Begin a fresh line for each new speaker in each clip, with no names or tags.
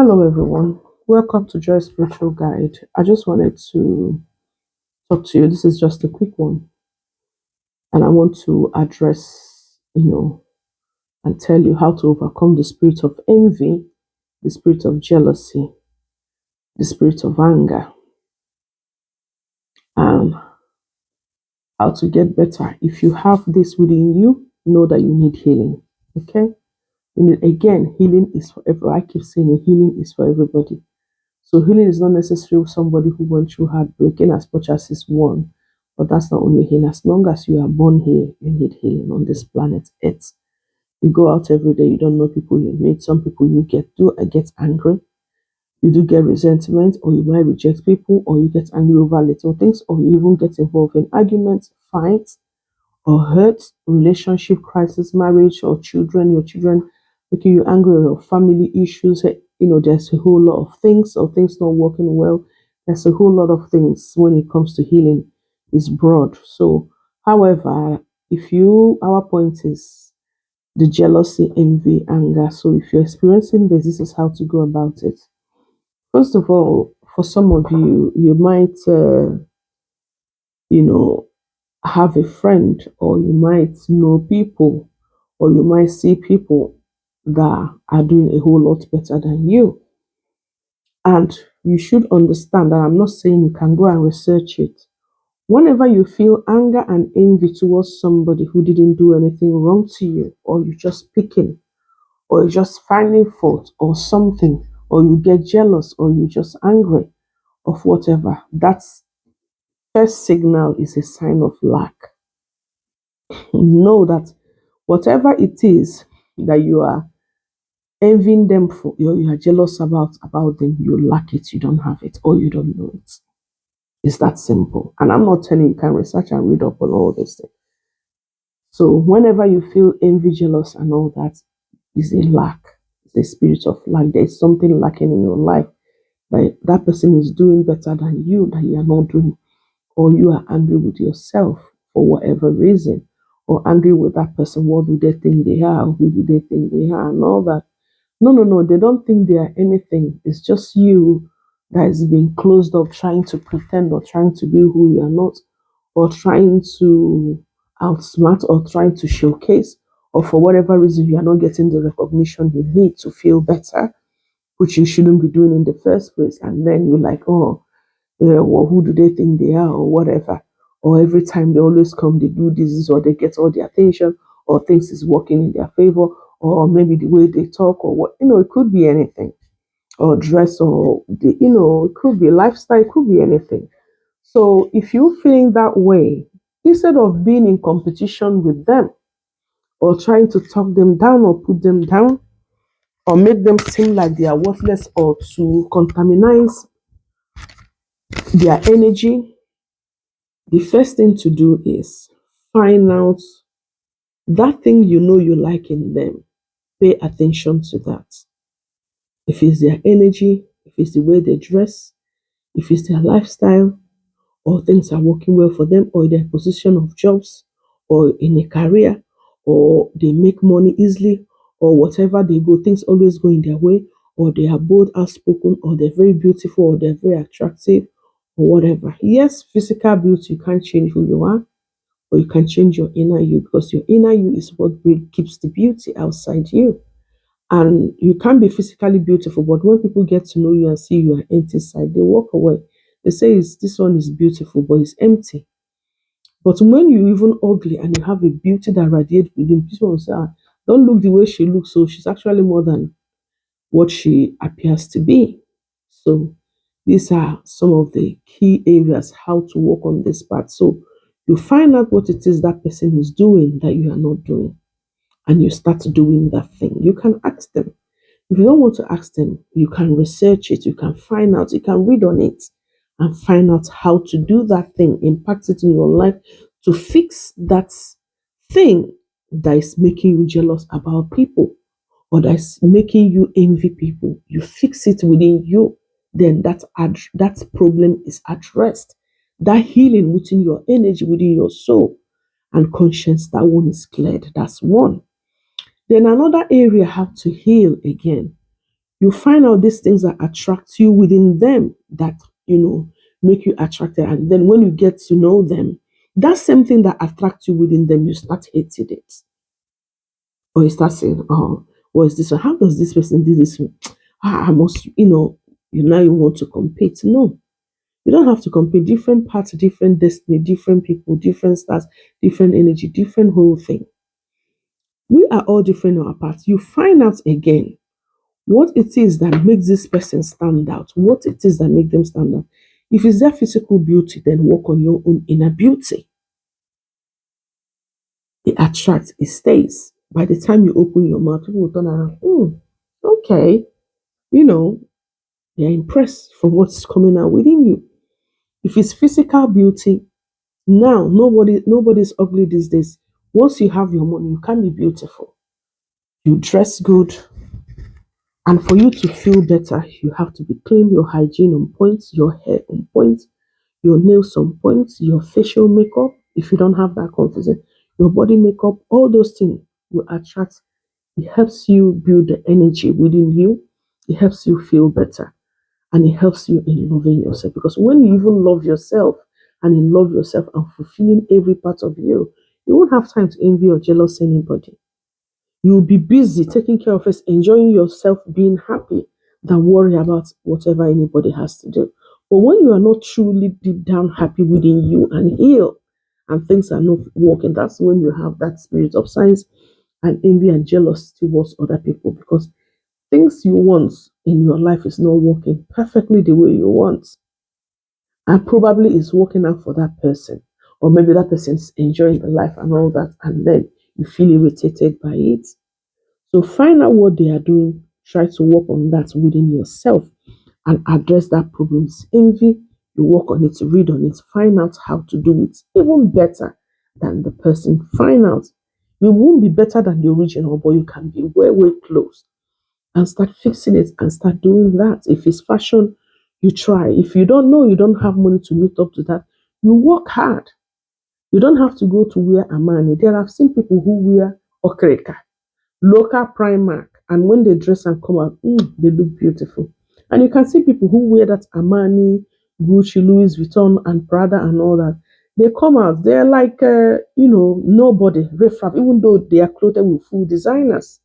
Hello, everyone. Welcome to Joy Spiritual Guide. I just wanted to talk to you. This is just a quick one, and I want to address, and tell you how to overcome the spirit of envy, the spirit of jealousy, the spirit of anger, and how to get better. If you have this within you, know that you need healing. Okay? Again, healing is for everyone. I keep saying healing is for everybody. So healing is not necessarily somebody who went through heartbreaking as much as is one. But that's not only healing. As long as you are born here, you need healing on this planet Earth. You go out every day, you don't know people you meet. Some people you get angry. You do get resentment, or you might reject people, or you get angry over little things, or you even get involved in arguments, fights, or hurt, relationship crisis, marriage, or children, your children making you angry, or family issues. There's a whole lot of things, or things not working well. There's a whole lot of things when it comes to healing. It's broad. So, however, our point is the jealousy, envy, anger. So, if you're experiencing this is how to go about it. First of all, for some of you, you might, you know, have a friend, or you might know people, or you might see people that are doing a whole lot better than you. And you should understand that I'm not saying you can go and research it. Whenever you feel anger and envy towards somebody who didn't do anything wrong to you, or you're just picking, or you're just finding fault or something, or you get jealous, or you're just angry of whatever, that's first signal is a sign of lack. Know that whatever it is that you are envying them for, you are jealous about them, you lack it, you don't have it, or you don't know it. It's that simple. And I'm not telling you can research and read up on all this thing. So whenever you feel envy, jealous, and all that, is a lack. It's a spirit of lack. There's something lacking in your life. That person is doing better than you, that you are not doing, or you are angry with yourself for whatever reason, or angry with that person. What do they think they are? Who do they think they are? And all that. No, no, no. They don't think they are anything. It's just you that is being closed up, trying to pretend, or trying to be who you are not, or trying to outsmart, or trying to showcase, or for whatever reason you are not getting the recognition you need to feel better, which you shouldn't be doing in the first place. And then you're like, oh, well, who do they think they are, or whatever. Or every time they always come, they do this, or they get all the attention, or things is working in their favor, or maybe the way they talk, or what, it could be anything, or dress, or it could be lifestyle, it could be anything. So if you're feeling that way, instead of being in competition with them, or trying to talk them down, or put them down, or make them seem like they are worthless, or to contaminate their energy, the first thing to do is find out that thing you like in them. Pay attention to that. If it's their energy, if it's the way they dress, if it's their lifestyle, or things are working well for them, or their position of jobs, or in a career, or they make money easily, or whatever they go, things always go in their way, or they are bold, outspoken, or they're very beautiful, or they're very attractive, or whatever. Yes, physical beauty, you can't change who you are, or you can change your inner you, because your inner you is what really keeps the beauty outside you. And you can be physically beautiful, but when people get to know you and see your empty side, they walk away. They say this one is beautiful, but it's empty. But when you even ugly and you have a beauty that radiates within, people will say, don't look the way she looks, so she's actually more than what she appears to be. So these are some of the key areas how to work on this part. So you find out what it is that person is doing that you are not doing, and you start doing that thing. You can ask them. If you don't want to ask them, you can research it, you can find out, you can read on it, and find out how to do that thing, impact it in your life to fix that thing that is making you jealous about people, or that's making you envy people. You fix it within you, then that problem is addressed. That healing within your energy, within your soul and conscience, that one is cleared. That's one. Then another area how to heal again. You find out these things that attract you within them that, make you attracted. And then when you get to know them, that same thing that attracts you within them, you start hating it. Or you start saying, oh, what is this one? How does this person do this one? I must, you now you want to compete. No, you don't have to compete. Different paths, different destiny, different people, different stars, different energy, different whole thing. We are all different on our paths. You find out again what it is that makes this person stand out, what it is that makes them stand out. If it's their physical beauty, then work on your own inner beauty. It attracts, it stays. By the time you open your mouth, people will turn around, okay, you know, they're impressed from what's coming out within you. If it's physical beauty, now nobody's ugly these days. Once you have your money, you can be beautiful. You dress good, and for you to feel better, you have to be clean, your hygiene on point, your hair on point, your nails on point, your facial makeup. If you don't have that confidence, your body makeup, all those things will attract. It helps you build the energy within you. It helps you feel better, and it helps you in loving yourself. Because when you even love yourself and in love yourself and fulfilling every part of you, you won't have time to envy or jealous anybody. You'll be busy taking care of us, enjoying yourself, being happy, than worry about whatever anybody has to do. But when you are not truly deep down happy within you and heal, and things are not working, that's when you have that spirit of science and envy and jealousy towards other people, because things you want in your life is not working perfectly the way you want, and probably is working out for that person, or maybe that person's enjoying the life and all that, and then you feel irritated by it. So find out what they are doing, try to work on that within yourself and address that problem's envy. You work on it, read on it, find out how to do it even better than the person. Find out. You won't be better than the original, but you can be way, way close, and start fixing it and start doing that. If it's fashion, you try. If you don't know, you don't have money to meet up to that, you work hard. You don't have to go to wear Amani. There I've seen people who wear Okreka, local Primark, and when they dress and come out, they look beautiful. And you can see people who wear that Armani, Gucci, Louis Vuitton, and Prada and all that. They come out, they're like, nobody, riffraff, even though they are clothed with full designers.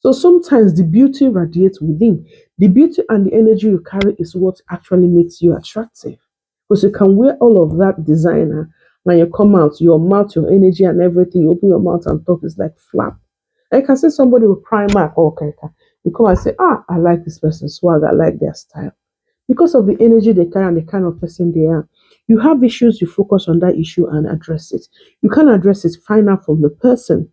So sometimes the beauty radiates within. The beauty and the energy you carry is what actually makes you attractive. Because you can wear all of that designer, and you come out, your mouth, your energy, and everything, you open your mouth and talk is like flap. I can see somebody with Primark or Kaka. You come and say, I like this person's swag, I like their style. Because of the energy they carry and the kind of person they are. You have issues, you focus on that issue and address it. You can address it, find out from the person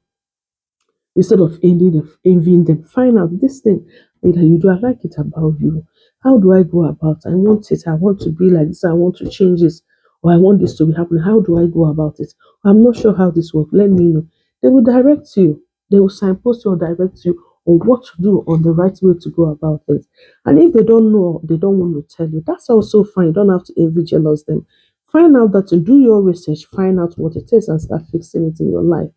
instead of envying them. Find out this thing that you do. I like it about you. How do I go about it? I want it. I want to be like this. I want to change this. Or I want this to be happening. How do I go about it? I'm not sure how this works. Let me know. They will direct you. They will signpost you or direct you on what to do, on the right way to go about it. And if they don't know, they don't want to tell you, that's also fine. You don't have to envy, jealous them. Find out that to do your research, find out what it is and start fixing it in your life.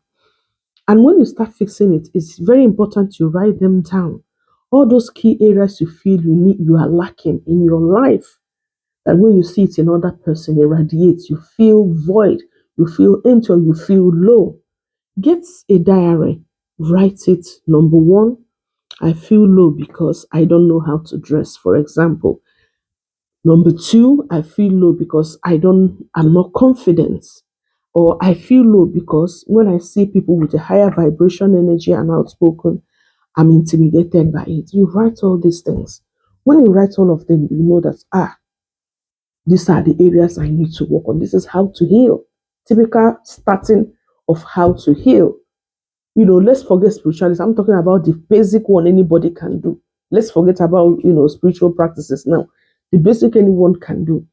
And when you start fixing it, it's very important you write them down. All those key areas you feel you are lacking in your life. That when you see it in another person, it radiates. You feel void, you feel empty, or you feel low. Get a diary. Write it. Number one, I feel low because I don't know how to dress, for example. Number two, I feel low because I'm not confident. Or I feel low because when I see people with a higher vibration energy and outspoken, I'm intimidated by it. You write all these things. When you write all of them, you know that these are the areas I need to work on. This is how to heal. Typical starting of how to heal. Let's forget spirituality. I'm talking about the basic one anybody can do. Let's forget about spiritual practices now. The basic anyone can do.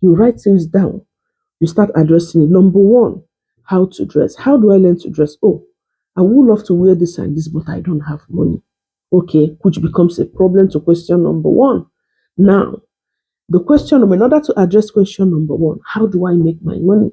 You write things down. You start addressing it. Number one, how to dress. How do I learn to dress? Oh, I would love to wear this and this, but I don't have money. Okay, which becomes a problem to question number one. Now, in order to address question number one, how do I make my money?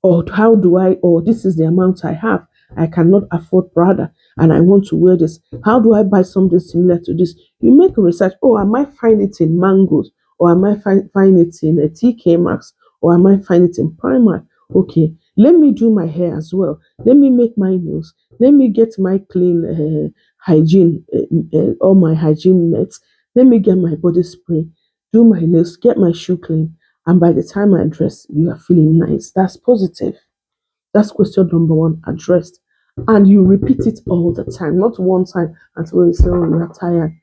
Or how do I, or this is the amount I have. I cannot afford Prada and I want to wear this. How do I buy something similar to this? You make research. Oh, I might find it in Mangoes, or I might find it in a TK Maxx, or I might find it in Primark. Okay, let me do my hair as well. Let me make my nails. Let me get my clean hygiene, all my hygiene nets. Let me get my body spray, do my nails, get my shoe clean. And by the time I dress, you are feeling nice. That's positive. That's question number one, addressed. And you repeat it all the time, not one time until you say, oh, you're tired.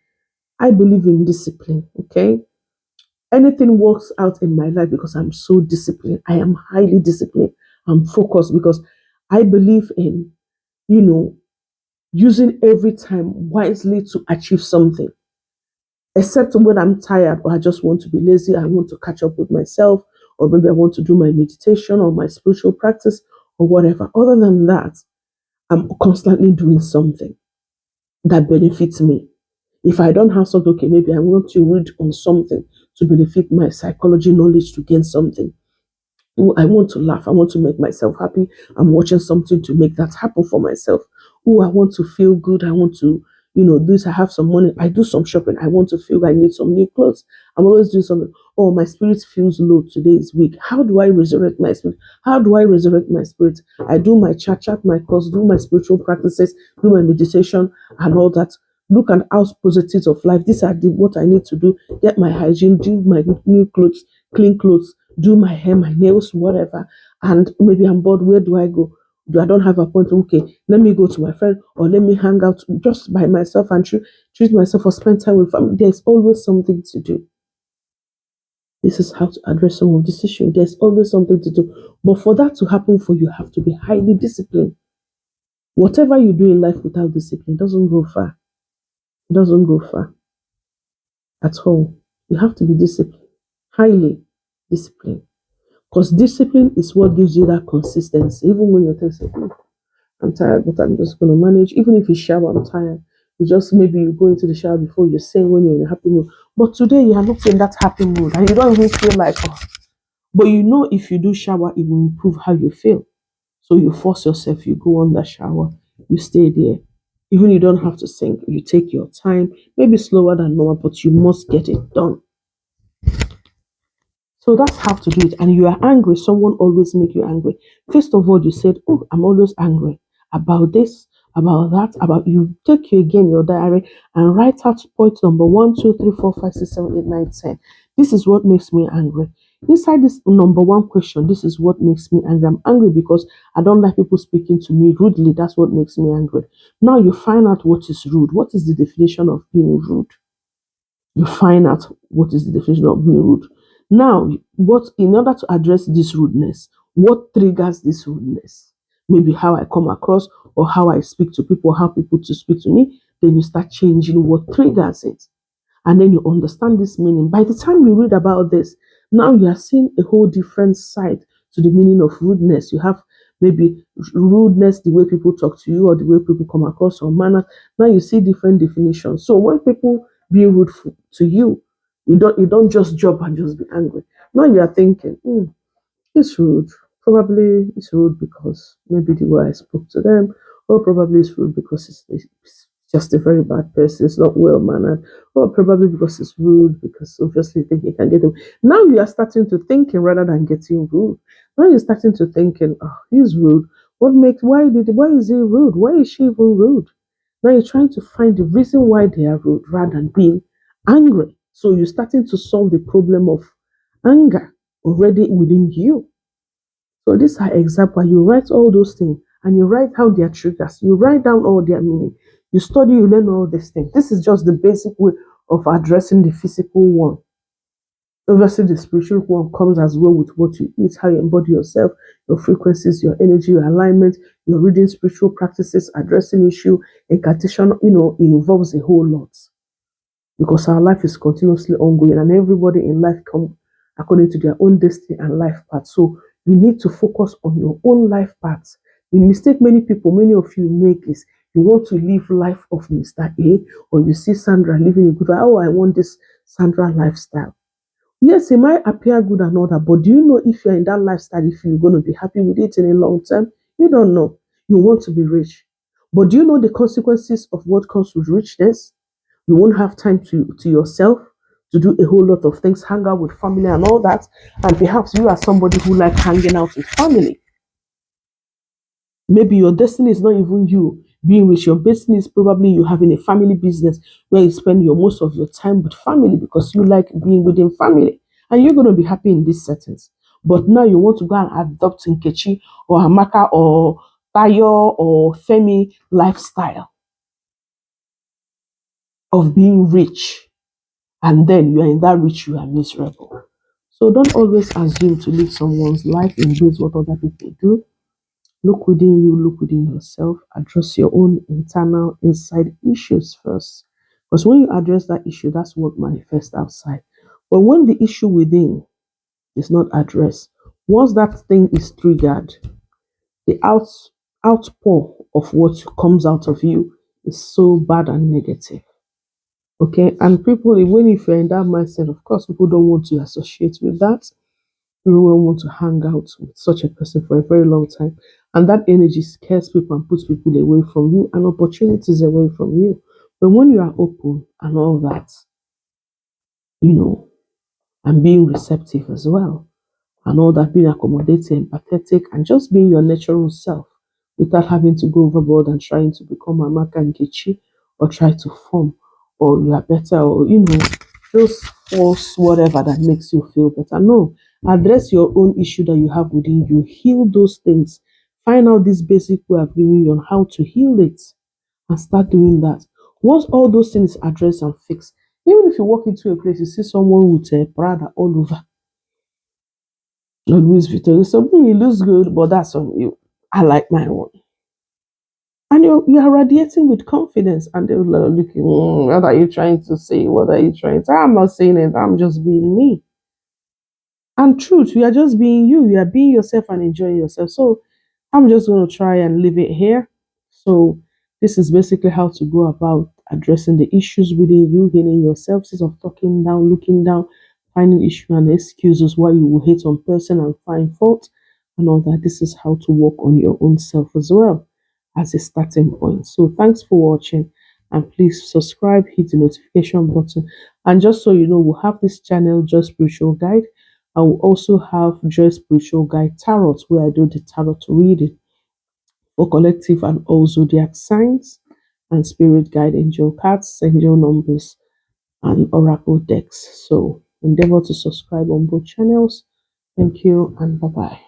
I believe in discipline, okay? Anything works out in my life because I'm so disciplined. I am highly disciplined. I'm focused because I believe in, you know, using every time wisely to achieve something. Except when I'm tired or I just want to be lazy, I want to catch up with myself, or maybe I want to do my meditation or my spiritual practice or whatever. Other than that, I'm constantly doing something that benefits me. If I don't have something, okay, maybe I want to read on something to benefit my psychology knowledge to gain something. Oh, I want to laugh. I want to make myself happy. I'm watching something to make that happen for myself. Oh, I want to feel good. I want to, this. I have some money. I do some shopping. I want to feel I need some new clothes. I'm always doing something. Oh, my spirit feels low. Today is weak. How do I resurrect my spirit? How do I resurrect my spirit? I do my chat, my course, do my spiritual practices, do my meditation and all that. Look at house positives of life. These are what I need to do. Get my hygiene, do my new clothes, clean clothes, do my hair, my nails, whatever. And maybe I'm bored. Where do I go? Do I don't have a point? Okay, let me go to my friend or let me hang out just by myself and treat myself or spend time with family. There's always something to do. This is how to address some of this issue. There's always something to do. But for that to happen for you, you have to be highly disciplined. Whatever you do in life without discipline doesn't go far. It doesn't go far at all. You have to be disciplined, highly disciplined. Because discipline is what gives you that consistency. Even when you're testing, I'm tired, but I'm just going to manage. Even if you shower, I'm tired. You just maybe you go into the shower before you sing when you're in a happy mood. But today you are not in that happy mood and you don't even feel like, oh. But you know if you do shower, it will improve how you feel. So you force yourself, you go on that shower, you stay there. Even you don't have to sing, you take your time, maybe slower than normal, but you must get it done. So that's how to do it. And you are angry, someone always make you angry. First of all, you said, oh, I'm always angry about this, about that, about you. Take you again your diary and write out point number 1, 2, 3, 4, 5, 6, 7, 8, 9, 10. This is what makes me angry. Inside this number one question, this is what makes me angry. I'm angry because I don't like people speaking to me rudely. That's what makes me angry. Now you find out what is rude. What is the definition of being rude? You find out what is the definition of being rude. Now, what in order to address this rudeness, what triggers this rudeness? Maybe how I come across or how I speak to people, how people to speak to me. Then you start changing what triggers it. And then you understand this meaning. By the time you read about this, now you are seeing a whole different side to the meaning of rudeness. You have maybe rudeness, the way people talk to you or the way people come across or manner. Now you see different definitions. So when people be rude to you, you don't just jump and just be angry. Now you are thinking, it's rude. Probably it's rude because maybe the way I spoke to them, or probably it's rude because it's just a very bad person, it's not well mannered, or probably because it's rude because obviously think he can get them. Now you are starting to thinking rather than getting rude. Now you're starting to thinking, oh, he's rude. Why is he rude? Why is she even rude? Now you're trying to find the reason why they are rude rather than being angry. So you're starting to solve the problem of anger already within you. So these are examples. You write all those things and you write how they are triggers. You write down all their meaning. You study, you learn all these things. This is just the basic way of addressing the physical one. Obviously, the spiritual one comes as well with what you eat, how you embody yourself, your frequencies, your energy, your alignment, your reading spiritual practices, addressing issue, incantation, it involves a whole lot because our life is continuously ongoing and everybody in life come according to their own destiny and life path. So you need to focus on your own life path. The mistake many of you make is you want to live life of Mr. A, or you see Sandra living a good life. Oh, I want this Sandra lifestyle. Yes, it might appear good and all that, but do you know if you're in that lifestyle, if you're going to be happy with it in a long term? You don't know. You want to be rich. But do you know the consequences of what comes with richness? You won't have time to yourself to do a whole lot of things, hang out with family and all that. And perhaps you are somebody who likes hanging out with family. Maybe your destiny is not even you being rich. Your destiny is probably you having a family business where you spend your most of your time with family because you like being within family. And you're going to be happy in these settings. But now you want to go and adopt Nkechi or Hamaka or Tayo or Femi lifestyle of being rich. And then you are in that rich, you are miserable. So don't always assume to live someone's life, embrace what other people do. Look within you, look within yourself, address your own internal inside issues first. Because when you address that issue, that's what manifests outside. But when the issue within is not addressed, once that thing is triggered, the outpour of what comes out of you is so bad and negative. Okay, and people, even if you're in that mindset, of course, people don't want to associate with that. Everyone want to hang out with such a person for a very long time. And that energy scares people and puts people away from you and opportunities away from you. But when you are open and all that, you know, and being receptive as well, and all that, being accommodating, empathetic, and just being your natural self without having to go overboard and trying to become a Maka and Gichi or try to form or you are better or those false whatever that makes you feel better. No, address your own issue that you have within you, heal those things, find out this basic way of giving you on how to heal it and start doing that. Once all those things addressed and fixed, even if you walk into a place, you see someone with a Prada all over Louis Vuitton. Something it looks good, but that's on you. I like my own. And you're radiating with confidence, and they're looking, what are you trying to say? What are you trying to? I'm not saying it, I'm just being me. And truth, you are just being you. You are being yourself and enjoying yourself. So I'm just going to try and leave it here. So this is basically how to go about addressing the issues within you, healing yourself, instead of talking down, looking down, finding issue and excuses why you will hate on person and find fault and all that. This is how to work on your own self as well as a starting point. So thanks for watching and please subscribe, hit the notification button. And just so you know, we'll have this channel, Joy Spiritual Guide. I will also have Joy Spiritual Guide Tarot, where I do the tarot reading for collective and all zodiac signs and spirit guide angel cards, angel numbers, and oracle decks. So endeavor to subscribe on both channels. Thank you and bye bye.